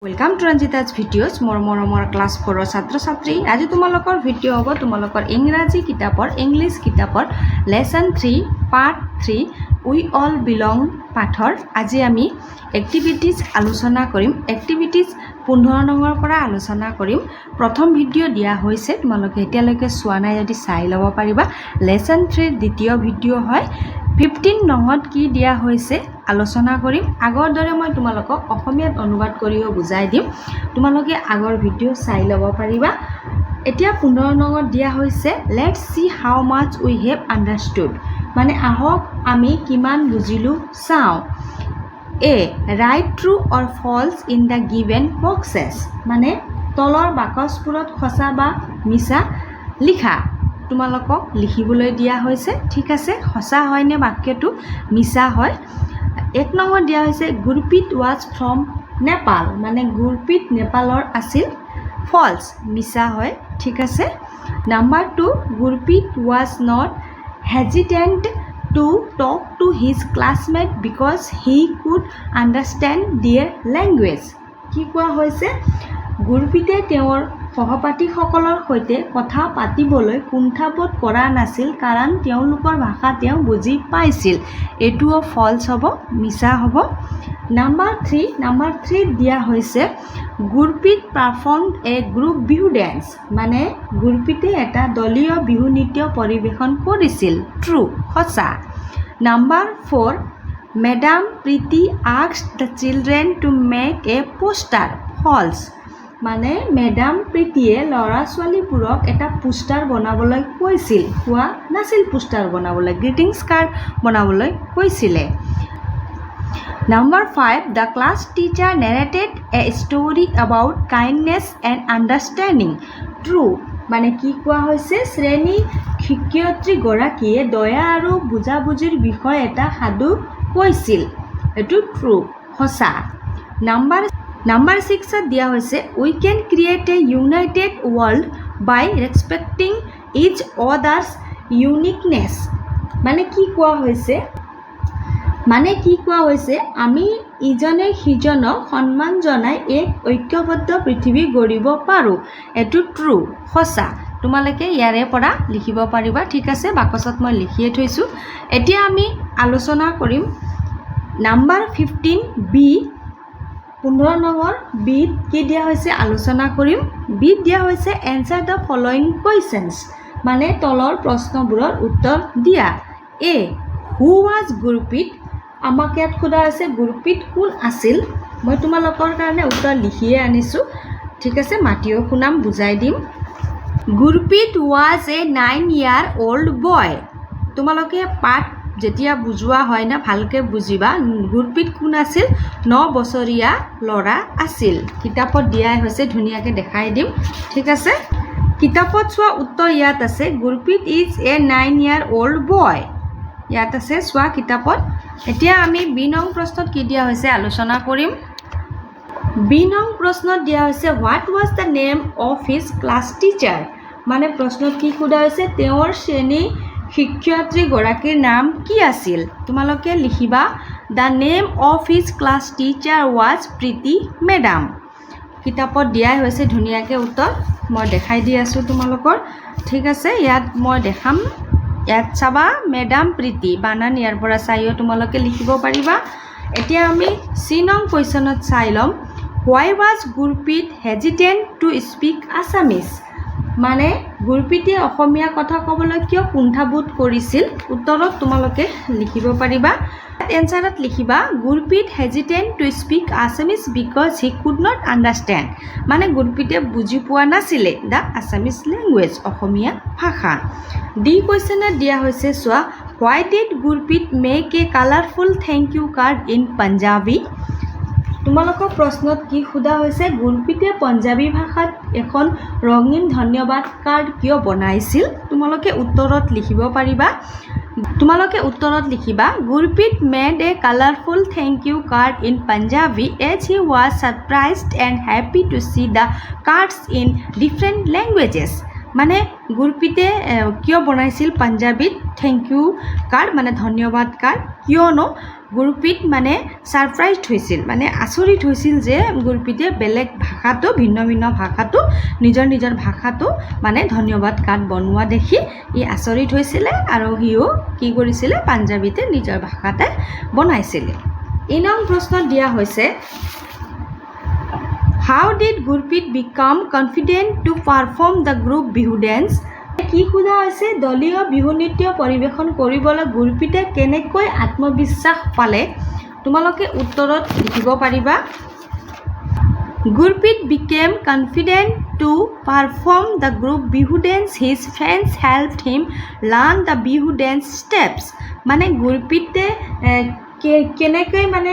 Welcome to ৰঞ্জিতাজ videos মোৰ মৰমৰ class 4ৰ ছাত্ৰ ছাত্ৰী আজি তোমালোকৰ ভিডিঅ' হ'ব তোমালোকৰ ইংৰাজী কিতাপৰ ইংলিছ কিতাপৰ লেসন 3 পাৰ্ট 3 উই অল বিলং পাঠৰ আজি আমি এক্টিভিটিজ আলোচনা কৰিম এক্টিভিটিজ 15 নম্বৰ পৰা আলোচনা কৰিম প্ৰথম ভিডিঅ' দিয়া হৈছে তোমালোকে এতিয়ালৈকে চোৱা নাই যদি চাই ল'ব পাৰিবা লেসন 3 দ্বিতীয় ভিডিঅ' হয় 15 নঙত কি দিয়া হৈছে আলোচনা কৰিম আগৰ দৰে মই তোমালোকক অসমীয়াত অনুবাদ কৰিও বুজাই দিম তোমালোকে আগৰ ভিডিঅ' চাই ল'ব পাৰিবা এতিয়া 15 নঙত দিয়া হৈছে let's see how mass we have আন্ডাৰস্টুড মানে আহক আমি কিমান বুজিলো চাও এ write true or false in the given boxes মানে তলৰ বাকচবোৰত সঁচা বা মিছা লিখা তোমালোকক লিখিবলৈ দিয়া হৈছে ঠিক আছে সঁচা হয়নে বাক্যটো মিছা হয় এক নম্বৰ দিয়া হৈছে গুৰপিত ৱাজ ফ্ৰম নেপাল মানে গুৰপিত নেপালৰ আছিল ফলছ মিছা হয় ঠিক আছে number 2 Gurpreet was not hesitant to talk to his classmate because he could understand their language কি কোৱা হৈছে গুৰপিতে তেওঁৰ সহপাঠীসকলৰ সৈতে কথা পাতিবলৈ কুণ্ঠাবোধ কৰা নাছিল কাৰণ তেওঁলোকৰ ভাষা তেওঁ বুজি পাইছিল এটোও ফলছ হ'ব মিছা হ'ব নাম্বাৰ 3 দিয়া হৈছে গুৰপিত পাৰফৰ্মড এ গ্ৰুপ বিহু ডেন্স মানে গুৰপিতে এটা দলীয় বিহু নৃত্য পৰিৱেশন কৰিছিল ট্ৰু সঁচা number 4 madam Priti asked the children to make a poster false মানে মেডাম প্ৰীতিয়ে ল'ৰা ছোৱালীবোৰক এটা পোষ্টাৰ বনাবলৈ কৈছিল কোৱা নাছিল পোষ্টাৰ বনাবলৈ গ্ৰিটিংছ কাৰ্ড বনাবলৈ কৈছিলে number 5 the class teacher narrated a story about kindness and understanding true মানে কি কোৱা হৈছে শ্ৰেণী শিক্ষয়িত্ৰী গৰাকীয়ে দয়া আৰু বুজাবুজিৰ বিষয়ে এটা সাধু কৈছিল এটো ট্ৰু সঁচা নাম্বাৰ 6 দিয়া হৈছে we can create a united world by respecting each others uniqueness মানে কি কোৱা হৈছে আমি ইজনে সিজনক সন্মান জনাই এক ঐক্যবদ্ধ পৃথিৱী গঢ়িব পাৰোঁ এটো ট্ৰু সঁচা তোমালোকে ইয়াৰে পৰা লিখিব পাৰিবা ঠিক আছে বাকচত মই লিখিয়ে থৈছোঁ এতিয়া আমি আলোচনা কৰিম নাম্বাৰ 15 বি 15 নম্বৰ বিত কি দিয়া হৈছে আলোচনা কৰিম বিত দিয়া হৈছে এনসাৰ দ্য ফলোইং কোৱেশ্চনছ মানে তলৰ প্ৰশ্নবোৰৰ উত্তৰ দিয়া এ হু ৱাজ গুৰপিত আমাক ইয়াত সোধা হৈছে গুৰপিত কোন আছিল মই তোমালোকৰ কাৰণে উত্তৰ লিখিয়ে আনিছোঁ ঠিক আছে মাতিও শুনাম বুজাই দিম Gurpreet was a 9-year old boy তোমালোকে পাঠ যেতিয়া বুজোৱা হয় না ভালকৈ বুজিবা গুৰপিত কোন আছিল 9 বছৰীয়া ল'ৰা আছিল কিতাপত দিয়া হৈছে ধুনীয়াকৈ দেখাই দিম ঠিক আছে কিতাপত চোৱা উত্তৰ ইয়াত আছে Gurpreet is a 9-year old boy ইয়াত আছে চোৱা কিতাপত এতিয়া আমি বি নং প্ৰশ্নত কি দিয়া হৈছে আলোচনা কৰিম বি নং প্ৰশ্নত দিয়া হৈছে what was the name of his class teacher মানে প্ৰশ্নত কি সোধা হৈছে তেওঁৰ শ্ৰেণী শিক্ষয়িত্ৰী গৰাকীৰ নাম কি আছিল তোমালোকে লিখিবা the name of his class teacher was Preeti madam কিতাপত দিয়া হৈছে ধুনীয়াকৈ উত্তৰ মই দেখাই দি আছোঁ তোমালোকৰ ঠিক আছে ইয়াত মই দেখাম ইয়াত চাবা মেডাম প্ৰীতি বানান ইয়াৰ পৰা চাইও তোমালোকে লিখিব পাৰিবা এতিয়া আমি চি নং কুৱেশ্যনত চাই ল'ম why was Gurpreet hesitant to speak Assamese মানে গুৰপিতে অসমীয়া কথা ক'বলৈ কিয় কুণ্ঠাবোধ কৰিছিল উত্তৰত তোমালোকে লিখিব পাৰিবা এনসাৰত লিখিবা Gurpreet hesitant to speak Assamese because he could not understand মানে গুৰপিতে বুজি পোৱা নাছিলে দ্য আছামিজ লেংগুৱেজ অসমীয়া ভাষা ডি কুৱেশ্যনত দিয়া হৈছে চোৱা why did Gurpreet make a colourful thank you card in Punjabi তোমালোকৰ প্ৰশ্নত কি সোধা হৈছে গুৰপিতে পঞ্জাবী ভাষাত এখন ৰঙীন ধন্যবাদ কাৰ্ড কিয় বনাইছিল তোমালোকে উত্তৰত লিখিবা Gurpreet made a colourful thank you card in Punjabi as he was surprised and happy to see the cards in different languages মানে গুৰপিতে কিয় বনাইছিল পাঞ্জাবীত থেংক ইউ কাৰ্ড মানে ধন্যবাদ কাৰ্ড কিয়নো গুৰপ্ৰীত মানে ছাৰপ্ৰাইজড হৈছিল, মানে আচৰিত হৈছিল যে গুৰপ্ৰীতে বেলেগ ভাষাটো ভিন্ন ভিন্ন ভাষাটো নিজৰ নিজৰ ভাষাটো মানে ধন্যবাদ কাৰ্ড বনোৱা দেখি ই আচৰিত হৈছিলে আৰু সিও কি কৰিছিলে পাঞ্জাৱীতে নিজৰ ভাষাতে বনাইছিলে। ইনং প্ৰশ্নত দিয়া হৈছে How did Gurpreet become confident to perform the group bihu dance? কি সোধা হৈছে দলীয় বিহু নৃত্য পৰিৱেশন কৰিবলৈ গুৰপ্ৰীতে কেনেকৈ আত্মবিশ্বাস পালে। তোমালোকে উত্তৰত লিখিব পাৰিবা Gurpreet became confident to perform the group bihu dance. His friends helped him learn the bihu dance steps. মানে গুৰপ্ৰীতে কেনেকৈ মানে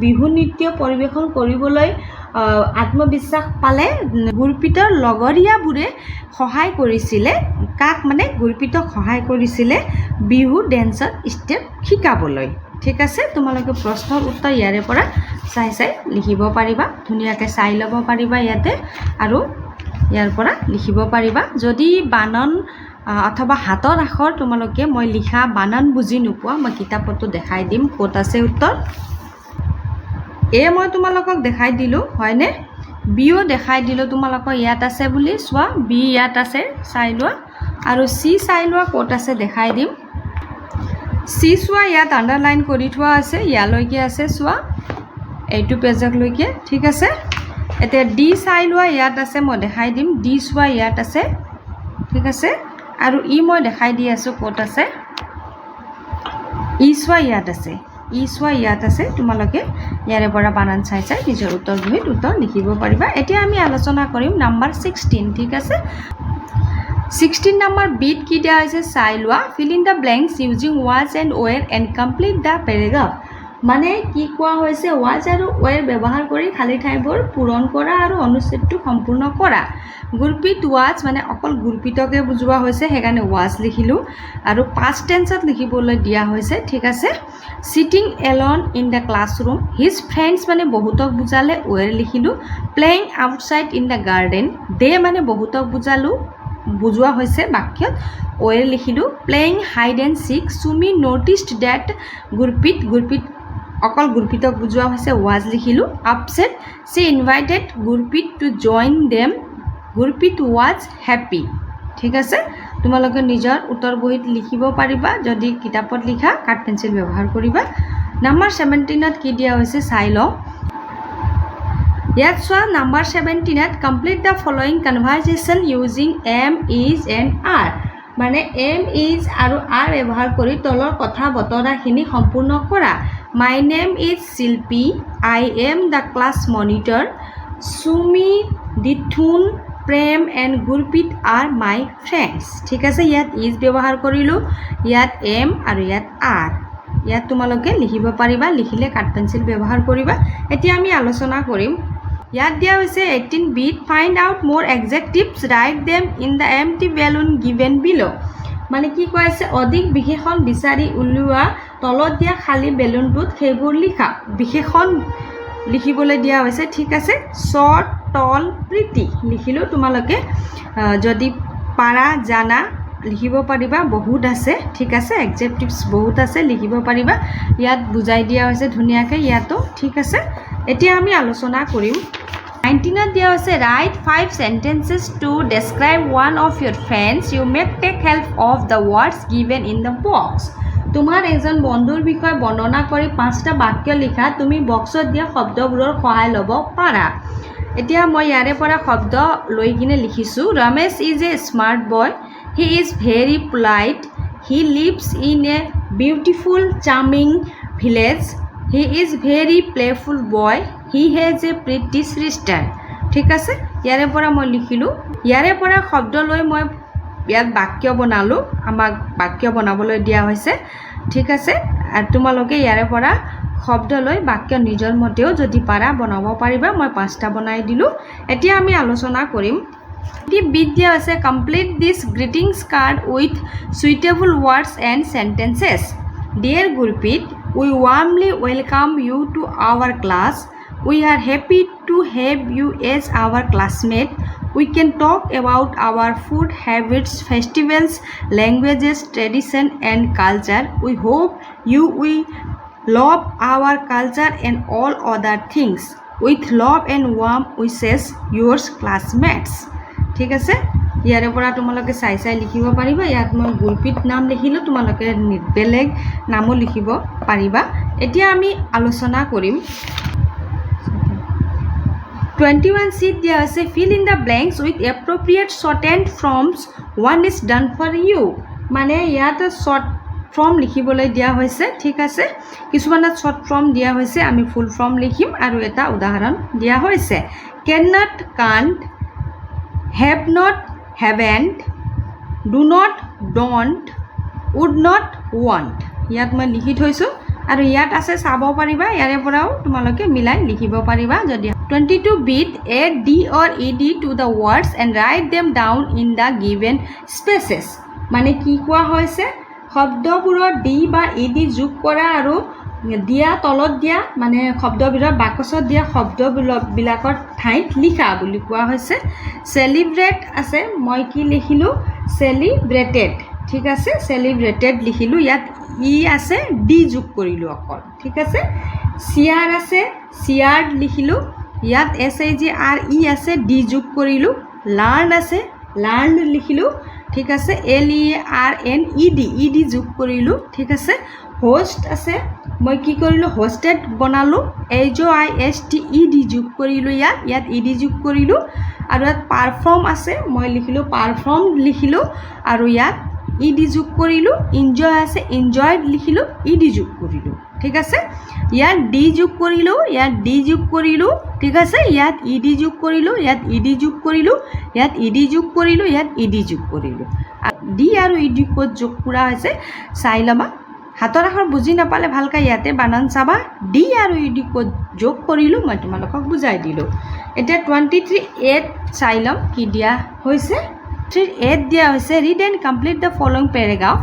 বিহু নৃত্য পৰিৱেশন কৰিবলৈ আত্মবিশ্বাস পালে। গুৰপ্ৰীতৰ লগৰীয়াবোৰে সহায় কৰিছিলে কাক মানে গুৰপ্ৰীতক সহায় কৰিছিলে বিহু ডেন্সৰ ষ্টেপ শিকাবলৈ। ঠিক আছে, তোমালোকে প্ৰশ্নৰ উত্তৰ ইয়াৰে পৰা চাই লিখিব পাৰিবা, ধুনীয়াকৈ চাই ল'ব পাৰিবা ইয়াতে আৰু ইয়াৰ পৰা লিখিব পাৰিবা। যদি বানান অথবা হাতৰ আখৰ তোমালোকে মই লিখা বানান বুজি নোপোৱা মই কিতাপতো দেখাই দিম ক'ত আছে উত্তৰ। মই তোমালোকক দেখাই দিলোঁ হয়নে, বিও দেখাই দিলোঁ তোমালোকক ইয়াত আছে বুলি চোৱা, বি ইয়াত আছে চাই লোৱা আৰু চি চাই লোৱা ক'ত আছে দেখাই দিম। চি চোৱা ইয়াত আণ্ডাৰলাইন কৰি থোৱা আছে, ইয়ালৈকে আছে চোৱা এইটো পেজলৈকে। ঠিক আছে, এতিয়া ডি চাই লোৱা ইয়াত আছে মই দেখাই দিম, ডি চোৱা ইয়াত আছে। ঠিক আছে, আৰু ই মই দেখাই দি আছোঁ ক'ত আছে, ই চোৱা ইয়াত আছে, ই চোৱা ইয়াত আছে। তোমালোকে ইয়াৰে পৰা বানান চাই নিজৰ উত্তৰ বহীত উত্তৰ লিখিব পাৰিবা। এতিয়া আমি আলোচনা কৰিম নাম্বাৰ 16। ঠিক আছে, 16 নম্বৰ বিট কি দিয়া হৈছে চাই লোৱা। Fill in the blanks using was and were and complete the paragraph. মানে কি কোৱা হৈছে ৱাজ আৰু ৱেৰ ব্যৱহাৰ কৰি খালী ঠাইবোৰ পূৰণ কৰা আৰু অনুচ্ছেদটো সম্পূৰ্ণ কৰা। গুৰপ্ৰীত ৱাজ মানে অকল গুৰপ্ৰীতকে বুজোৱা হৈছে সেইকাৰণে ৱাজ লিখিলোঁ আৰু পাষ্ট টেন্সত লিখিবলৈ দিয়া হৈছে। ঠিক আছে, cheating Elon in the classroom his friends মানে বহুতক বুজালে ৱেৰ লিখিলোঁ। Playing outside in the garden দে মানে বহুতক বুজোৱা হৈছে বাক্যত ৱেৰ লিখিলোঁ। প্লেয়িং হাইড এণ্ড চিক চুমি নটিছড ডেট গুৰপ্ৰীত অকল গুৰপ্ৰীতক বুজোৱা হৈছে was লিখিলোঁ। Upset C invited Gurpreet two join them Gurpreet was happy. ঠিক আছে, তোমালোকে নিজৰ উত্তৰ বহীত লিখিব পাৰিবা, যদি কিতাপত লিখা কাঠ পেঞ্চিল ব্যৱহাৰ কৰিবা। নাম্বাৰ 17ত কি দিয়া হৈছে চাই লওঁ। ইয়াত চোৱা নাম্বাৰ 17ত complete the following conversation using am is and are. মানে এম ইজ আৰু আৰ ব্যৱহাৰ কৰি তলৰ কথা বতৰাখিনি সম্পূৰ্ণ কৰা। মাই name is Shilpi, I am the class monitor, Sumi, Dithun, Prem and Gurpreet are my friends. ঠিক আছে, ইয়াত ইজ ব্যৱহাৰ কৰিলোঁ, ইয়াত এম আৰু ইয়াত আৰ। ইয়াত তোমালোকে লিখিব পাৰিবা, লিখিলে কাঠ পেঞ্চিল ব্যৱহাৰ কৰিবা। এতিয়া আমি আলোচনা কৰিম। ইয়াত দিয়া হৈছে 18 beet find out more adjectives write them in the empty balloon given below'. মানে কি কৈ আছে অধিক বিশেষণ বিচাৰি উলিওৱা, তলত দিয়া খালী বেলুনটোত সেইবোৰ লিখা। বিশেষণ লিখিবলৈ দিয়া হৈছে। ঠিক আছে, শ্বৰ্ট, টল, প্ৰীতি লিখিলোঁ। তোমালোকে যদি পাৰা জানা লিখিব পাৰিবা, বহুত আছে। ঠিক আছে, এডজেক্টিভছ বহুত আছে লিখিব পাৰিবা। ইয়াত বুজাই দিয়া হৈছে ধুনীয়াকৈ ইয়াতো। ঠিক আছে, এতিয়া আমি আলোচনা কৰিম। 19ত দিয়া হৈছে right 5 sentences to describe one of your friends. You may take help of the words given in the box. তোমাৰ এজন বন্ধুৰ বিষয়ে বৰ্ণনা কৰি 5টা বাক্য লিখা। তুমি বক্সত দিয়া শব্দবোৰৰ সহায় ল'ব পাৰা। এতিয়া মই ইয়াৰে পৰা শব্দ লৈ কিনে লিখিছোঁ। Ramesh is a smart boy, he is very polite, he lives in a beautiful charming village, he is very playful boy, he has a pretty sister. ঠিক আছে, ইয়াৰে পৰা মই লিখিলোঁ। ইয়াৰে পৰা শব্দ লৈ মই ইয়াত বাক্য বনালোঁ, আমাক বাক্য বনাবলৈ দিয়া হৈছে। ঠিক আছে, আৰু তোমালোকে ইয়াৰে পৰা শব্দ লৈ বাক্য নিজৰ মতেও যদি পাৰা বনাব পাৰিবা। মই 5টা বনাই দিলোঁ। এতিয়া আমি আলোচনা কৰিম। বিট দিয়া হৈছে complete this greetings card with suitable words and sentences. Dear Gurpreet, we warmly welcome you to our class. We are happy to have you as our classmate. We can talk about our food habits, festivals, languages, tradition and culture. We hope you will love our culture and all other things. With love and warm wishes, yours classmates. ঠিক আছে ইয়াৰে পৰা তোমালোকে চাই চাই লিখিব পাৰিবা ইয়াত মই গুৰপিত নাম লিখিলোঁ তোমালোকে বেলেগ নামো লিখিব পাৰিবা এতিয়া আমি আলোচনা কৰিম 21 sheet দিয়া আছে fill in the blanks with appropriate shortened forms one is done for you মানে ইয়াত short form লিখিবলৈ দিয়া হৈছে ঠিক আছে কিছুমানত short form দিয়া হৈছে আমি full form লিখিম আৰু এটা উদাহৰণ দিয়া হৈছে cannot can't have not haven't do not don't would not want ইয়াত মই লিখি থৈছো আৰু ইয়াত আছে চাব পাৰিবা ইয়াৰে পৰাও তোমালোকে মিলাই লিখিব পাৰিবা যদি 22 bit add d or ed to the words and write them down in the given spaces মানে কি কোৱা হৈছে শব্দবোৰত d বা ed যোগ কৰা আৰু দিয়া তলত দিয়া মানে শব্দবিৰৰ বাকচত দিয়া শব্দবিলাকৰ ঠাইত লিখা বুলি কোৱা হৈছে সেলিব্ৰেট আছে মই কি লিখিলো সেলিব্ৰেটেড ঠিক আছে সেলিব্ৰেটেড লিখিলো ইয়াত ই আছে ডি যোগ কৰিলো অকল ঠিক আছে চিয়াৰ আছে চিয়াৰ্ড লিখিলো ইয়াত এছ এ জি আৰ ই আছে ডি যোগ কৰিলো লাৰ্ন আছে লাৰ্নড লিখিলো ঠিক আছে এল ই আৰ এন ই ডি যোগ কৰিলো ঠিক আছে হোষ্ট আছে মই কি কৰিলো হোষ্টেড বনালো H O' I S T E D যোগ কৰিলো ইয়াত ই ডি যোগ কৰিলো আৰু ইয়াত পাৰফৰ্ম আছে মই লিখিলো পাৰফৰ্ম লিখিলো আৰু ইয়াত ই ডি যোগ কৰিলো এনজয় আছে এনজয়ড লিখিলো ই ডি যোগ কৰিলো ঠিক আছে ইয়াত ডি যোগ কৰিলো ইয়াত ডি যোগ কৰিলো ঠিক আছে ইয়াত ই ডি যোগ কৰিলো ইয়াত ই ডি যোগ কৰিলো ইয়াত ই ডি যোগ কৰিলো ইয়াত ই ডি যোগ কৰিলো ডি আৰু ই ডি ক'ত যোগ কৰা হৈছে চাই ল'বা হাতৰ আখৰ বুজি নাপালে ভালকৈ ইয়াতে বানান চাবা ডি আৰু ই ডি ক'ত যোগ কৰিলো মই তোমালোকক বুজাই দিলো এতিয়া 23 চাই ল'ম কি দিয়া হৈছে 3 দিয়া হৈছে read and complete the following paragraph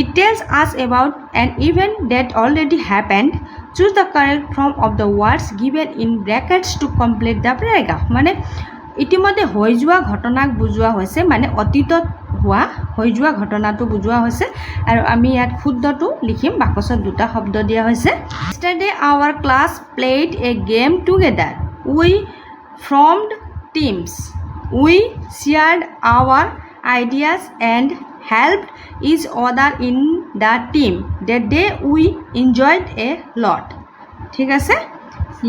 it tells us about an event that already happened choose the correct form of the words given in brackets to complete the paragraph মানে ইতিমধ্যে হৈ যোৱা ঘটনাক বুজোৱা হৈছে মানে অতীতত হোৱা হৈ যোৱা ঘটনাটো বুজোৱা হৈছে আৰু আমি ইয়াত শুদ্ধটো লিখিম বাকচত দুটা শব্দ দিয়া হৈছে yesterday our class played a game together we formed teams we shared our ideas and helped each other in the team that day we enjoyed a lot ঠিক আছে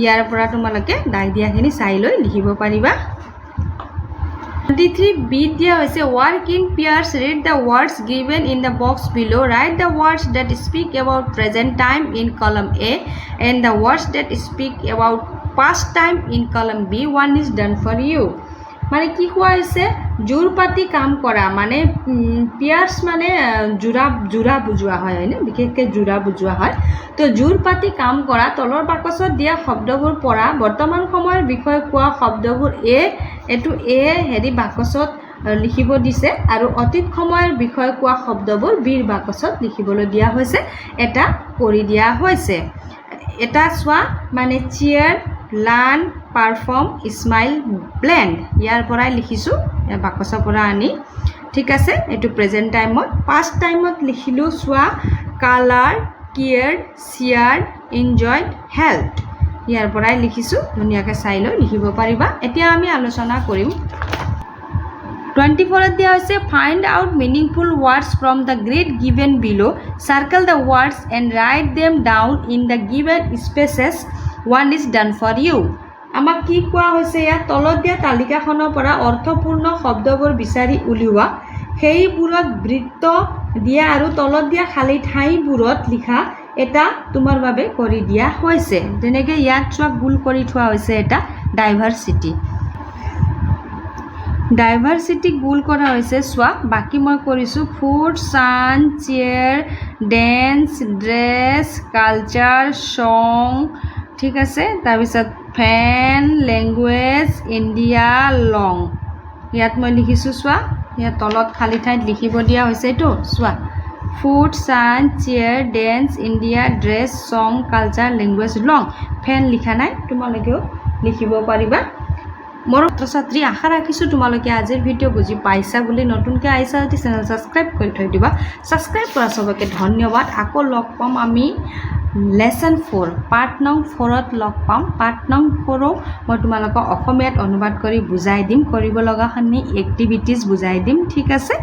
ইয়াৰ পৰা তোমালোকে দাগ দিয়াখিনি চাই লৈ লিখিব পাৰিবা 23 bit দিয়া হৈছে work in pairs read the words given in the box below write the words that speak about present time in column A and the words that speak about past time in column B one is done for you মানে কি কোৱা হৈছে জোৰ পাতি কাম কৰা মানে পিয়াৰ্স মানে জোৰা বুজোৱা হয় হয়নে বিশেষকৈ জোৰা বুজোৱা হয় তো জোৰ পাতি কাম কৰা তলৰ বাকচত দিয়া শব্দবোৰ পঢ়া বৰ্তমান সময়ৰ বিষয়ে কোৱা শব্দবোৰ এটো হেৰি বাকচত লিখিব দিছে আৰু অতীত সময়ৰ বিষয়ে কোৱা শব্দবোৰ বিৰ বাকচত লিখিবলৈ দিয়া হৈছে এটা কৰি দিয়া হৈছে এটা চোৱা মানে chair learn perform smile blend ইয়াৰ পৰাই লিখিছোঁ বাকচৰ পৰা আনি ঠিক আছে এইটো প্ৰেজেণ্ট টাইমত পাষ্ট টাইমত লিখিলোঁ চোৱা কালাৰ কেয়াৰ্ড চিয়াৰ্ড এনজয়ড হেল্পড ইয়াৰ পৰাই লিখিছোঁ ধুনীয়াকৈ চাই লৈ লিখিব পাৰিবা এতিয়া আমি আলোচনা কৰিম 24 দিয়া হৈছে find out meaningful words from the grid given below circle the words and write them down in the given spaces one is done for you আমাক কি কোৱা হৈছে ইয়াত তলত দিয়া তালিকাখনৰ পৰা অৰ্থপূৰ্ণ শব্দবোৰ বিচাৰি উলিওৱা সেইবোৰত বৃত্ত দিয়া আৰু তলত দিয়া খালী ঠাইবোৰত লিখা এটা তোমাৰ বাবে কৰি দিয়া হৈছে যেনেকৈ ইয়াত চোৱা গোল কৰি থোৱা হৈছে এটা ডাইভাৰ্চিটি গোল কৰা হৈছে চোৱা বাকি মই কৰিছোঁ ফুড সান চেয়াৰ ডেন্স ড্ৰেছ কালচাৰ সং ঠিক আছে তাৰপিছত ফেন লেংগুৱেজ ইণ্ডিয়া লং ইয়াত মই লিখিছোঁ চোৱা ইয়াত তলত খালী ঠাইত লিখিব দিয়া হৈছে এইটো চোৱা ফুড সান চেয়াৰ ডেন্স ইণ্ডিয়া ড্ৰেছ সং কালচাৰ লেংগুৱেজ লং ফেন লিখা নাই তোমালোকেও লিখিব পাৰিবা মোৰ ছাত্ৰী আশা ৰাখিছোঁ তোমালোকে আজিৰ ভিডিঅ' বুজি পাইছা বুলি নতুনকৈ আহিছা যদি চেনেল ছাবস্ক্ৰাইব কৰি থৈ দিবা ছাবস্ক্ৰাইব কৰা সবকে ধন্যবাদ আকৌ লগ পাম আমি লেসন 4 পাৰ্ট নং 4ত লগ পাম পাৰ্ট নং 4ও মই তোমালোকক অসমীয়াত অনুবাদ কৰি বুজাই দিম কৰিব লগাখিনি এক্টিভিটিজ বুজাই দিম ঠিক আছে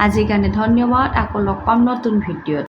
আজিৰ কাৰণে ধন্যবাদ আকৌ লগ পাম নতুন ভিডিঅ'ত